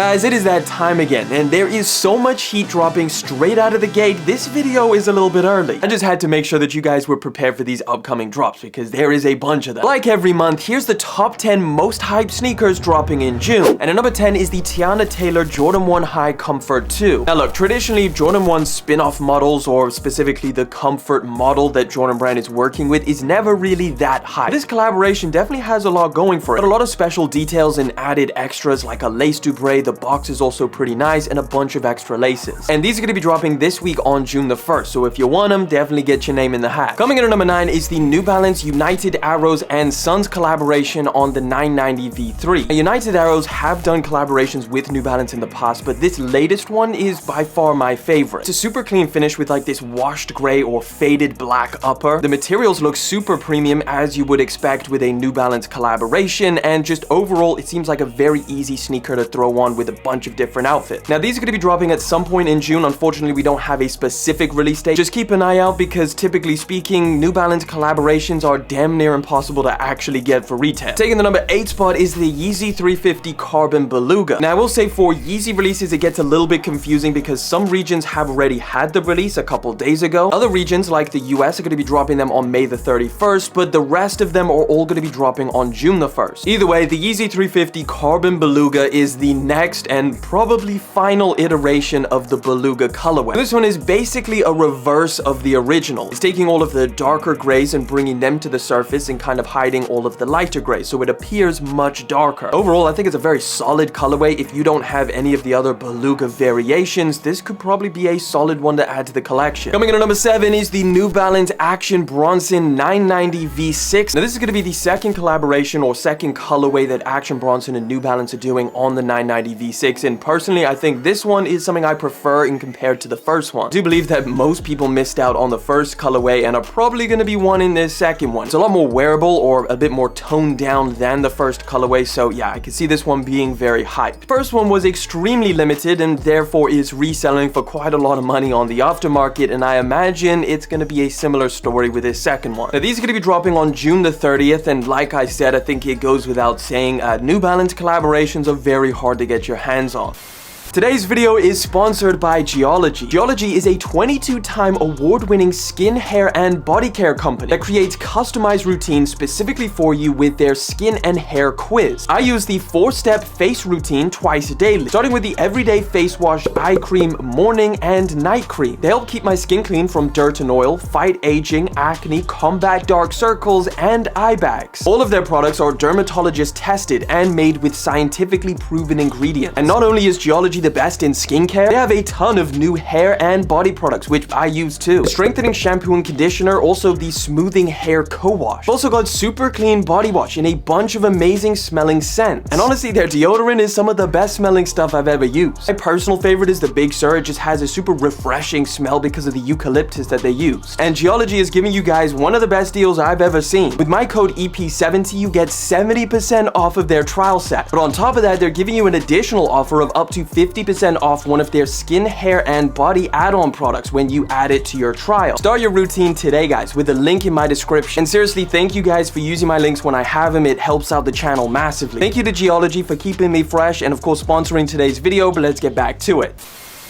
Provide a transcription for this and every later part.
Guys, it is that time again, and there is so much heat dropping straight out of the gate, this video is a little bit early. I just had to make sure that you guys were prepared for these upcoming drops, because there is a bunch of them. Like every month, here's the top 10 most hyped sneakers dropping in June. And at number 10 is the Tiana Taylor Jordan 1 High Comfort 2. Now look, traditionally, Jordan 1 spin-off models, or specifically the Comfort model that Jordan Brand is working with, is never really that hyped. This collaboration definitely has a lot going for it. But a lot of special details and added extras like a lace dubre. The box is also pretty nice, and a bunch of extra laces. And these are going to be dropping this week on June the 1st, so if you want them, definitely get your name in the hat. Coming in at number 9 is the New Balance United Arrows and Sons collaboration on the 990 V3. Now, United Arrows have done collaborations with New Balance in the past, but this latest one is by far my favorite. It's a super clean finish with like this washed gray or faded black upper. The materials look super premium, as you would expect with a New Balance collaboration, and just overall, it seems like a very easy sneaker to throw on with a bunch of different outfits. Now, these are going to be dropping at some point in June. Unfortunately, we don't have a specific release date. Just keep an eye out, because typically speaking, New Balance collaborations are damn near impossible to actually get for retail. Taking the number 8 spot is the Yeezy 350 Carbon Beluga. Now, I will say for Yeezy releases, it gets a little bit confusing because some regions have already had the release a couple days ago. Other regions, like the US, are going to be dropping them on May the 31st, but the rest of them are all going to be dropping on June the 1st. Either way, the Yeezy 350 Carbon Beluga is the next and probably final iteration of the Beluga colorway. This one is basically a reverse of the original. It's taking all of the darker grays and bringing them to the surface and kind of hiding all of the lighter grays, so it appears much darker. Overall, I think it's a very solid colorway. If you don't have any of the other Beluga variations, this could probably be a solid one to add to the collection. Coming in at number 7 is the New Balance Action Bronson 990 V6. Now, this is going to be the second collaboration or second colorway that Action Bronson and New Balance are doing on the 990 V6, and personally, I think this one is something I prefer in compared to the first one. I do believe that most people missed out on the first colorway and are probably going to be wanting this second one. It's a lot more wearable or a bit more toned down than the first colorway, so yeah, I can see this one being very hyped. The first one was extremely limited and therefore is reselling for quite a lot of money on the aftermarket, and I imagine it's going to be a similar story with this second one. Now, these are going to be dropping on June the 30th, and like I said, I think it goes without saying, New Balance collaborations are very hard to get your hands on. Today's video is sponsored by Geology. Geology is a 22-time award-winning skin, hair, and body care company that creates customized routines specifically for you with their skin and hair quiz. I use the 4-step face routine twice daily, starting with the everyday face wash, eye cream, morning and night cream. They help keep my skin clean from dirt and oil, fight aging, acne, combat dark circles, and eye bags. All of their products are dermatologist tested and made with scientifically proven ingredients. And not only is Geology the best in skincare, they have a ton of new hair and body products, which I use too. The strengthening shampoo and conditioner, also the smoothing hair co-wash. Also got super clean body wash in a bunch of amazing smelling scents. And honestly, their deodorant is some of the best smelling stuff I've ever used. My personal favorite is the Big Sur. It just has a super refreshing smell because of the eucalyptus that they use. And Geology is giving you guys one of the best deals I've ever seen. With my code EP70, you get 70% off of their trial set. But on top of that, they're giving you an additional offer of up to 50% off one of their skin, hair, and body add-on products when you add it to your trial. Start your routine today, guys, with a link in my description. And seriously, thank you guys for using my links when I have them. It helps out the channel massively. Thank you to Geology for keeping me fresh and of course sponsoring today's video, but let's get back to it.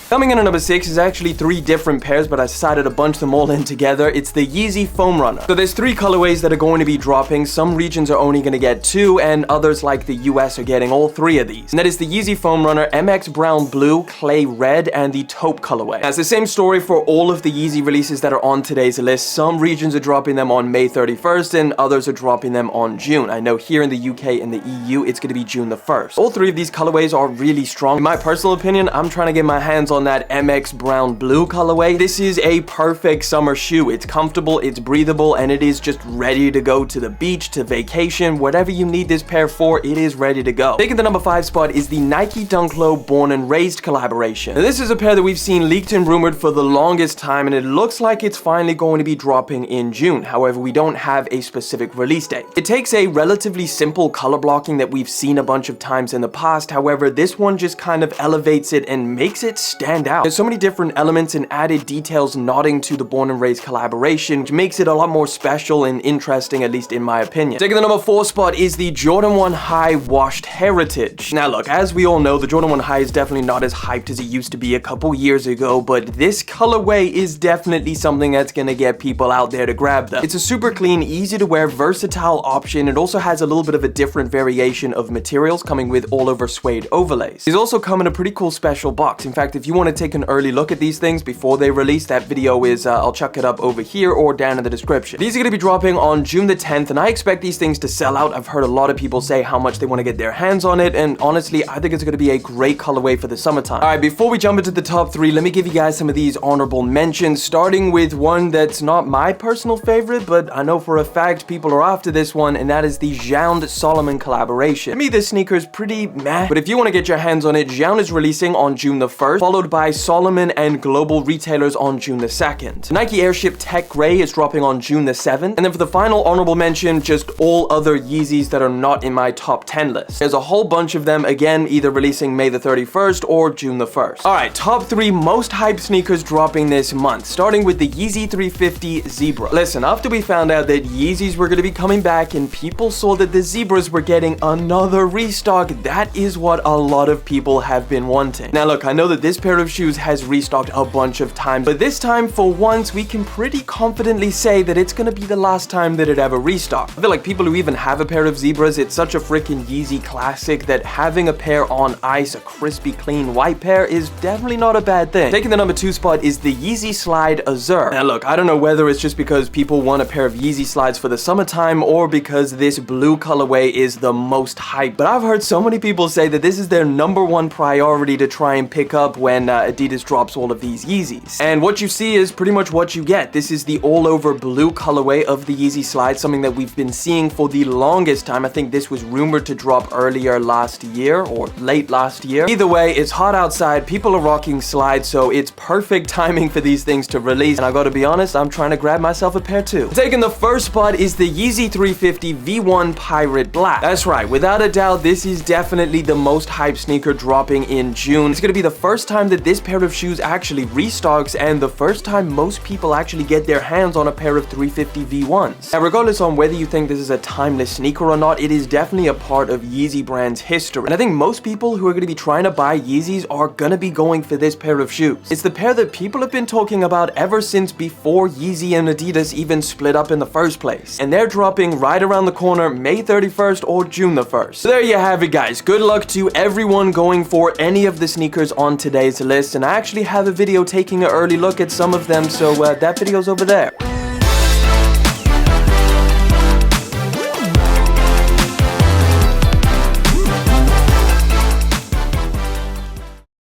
Coming in at number 6 is actually 3 different pairs, but I decided to bunch them all in together. It's the Yeezy Foam Runner. So there's 3 colorways that are going to be dropping. Some regions are only going to get 2, and others like the US are getting all 3 of these. And that is the Yeezy Foam Runner MX Brown Blue, Clay Red, and the Taupe colorway. Now, it's the same story for all of the Yeezy releases that are on today's list. Some regions are dropping them on May 31st, and others are dropping them on June. I know here in the UK and the EU, it's going to be June the 1st. All 3 of these colorways are really strong. In my personal opinion, I'm trying to get my hands on that MX Brown Blue colorway. This is a perfect summer shoe. It's comfortable, it's breathable, and it is just ready to go to the beach, to vacation, whatever you need this pair for, it is ready to go. Taking the number 5 spot is the Nike Dunklo Born and Raised collaboration. Now, this is a pair that we've seen leaked and rumored for the longest time, and it looks like it's finally going to be dropping in June. However, we don't have a specific release date. It takes a relatively simple color blocking that we've seen a bunch of times in the past. However, this one just kind of elevates it and makes it stand stand out. There's so many different elements and added details nodding to the Born and Raised collaboration, which makes it a lot more special and interesting, at least in my opinion. Taking the number 4 spot is the Jordan 1 High Washed Heritage. Now look, as we all know, the Jordan 1 High is definitely not as hyped as it used to be a couple years ago, but this colorway is definitely something that's gonna get people out there to grab them. It's a super clean, easy to wear, versatile option. It also has a little bit of a different variation of materials, coming with all over suede overlays. These also come in a pretty cool special box. In fact, if you want to take an early look at these things before they release, that video is, I'll chuck it up over here or down in the description. These are going to be dropping on June the 10th, and I expect these things to sell out. I've heard a lot of people say how much they want to get their hands on it, and honestly, I think it's going to be a great colorway for the summertime. Alright, before we jump into the top 3, let me give you guys some of these honorable mentions, starting with one that's not my personal favorite, but I know for a fact people are after this one, and that is the Jound Solomon collaboration. To me, this sneaker is pretty meh, but if you want to get your hands on it, Jound is releasing on June the 1st, followed by Solomon and global retailers on June the 2nd. Nike Airship Tech Gray is dropping on June the 7th, and then for the final honorable mention, just all other Yeezys that are not in my top 10 list. There's a whole bunch of them, again, either releasing May the 31st or June the 1st. Alright, top 3 most hyped sneakers dropping this month, starting with the Yeezy 350 Zebra. Listen, after we found out that Yeezys were going to be coming back and people saw that the Zebras were getting another restock, that is what a lot of people have been wanting. Now look, I know that this pair of shoes has restocked a bunch of times, but this time for once we can pretty confidently say that it's gonna be the last time that it ever restocked. I feel like people who even have a pair of Zebras, it's such a freaking Yeezy classic that having a pair on ice, a crispy clean white pair, is definitely not a bad thing. Taking the number 2 spot is the Yeezy Slide Azure. Now look, I don't know whether it's just because people want a pair of Yeezy slides for the summertime or because this blue colorway is the most hype, but I've heard so many people say that this is their number 1 priority to try and pick up when Adidas drops all of these Yeezys. And what you see is pretty much what you get. This is the all over blue colorway of the Yeezy Slide, something that we've been seeing for the longest time. I think this was rumored to drop earlier last year or late last year. Either way, it's hot outside, people are rocking slides, so it's perfect timing for these things to release, and I gotta be honest, I'm trying to grab myself a pair too. Taking the first spot is the Yeezy 350 V1 Pirate Black. That's right, without a doubt, this is definitely the most hyped sneaker dropping in June. It's gonna be the first time that this pair of shoes actually restocks, and the first time most people actually get their hands on a pair of 350 V1s. Now, regardless on whether you think this is a timeless sneaker or not, it is definitely a part of Yeezy brand's history. And I think most people who are gonna be trying to buy Yeezys are gonna be going for this pair of shoes. It's the pair that people have been talking about ever since before Yeezy and Adidas even split up in the first place. And they're dropping right around the corner, May 31st or June the 1st. So there you have it, guys. Good luck to everyone going for any of the sneakers on today's list, and I actually have a video taking an early look at some of them, so that video's over there.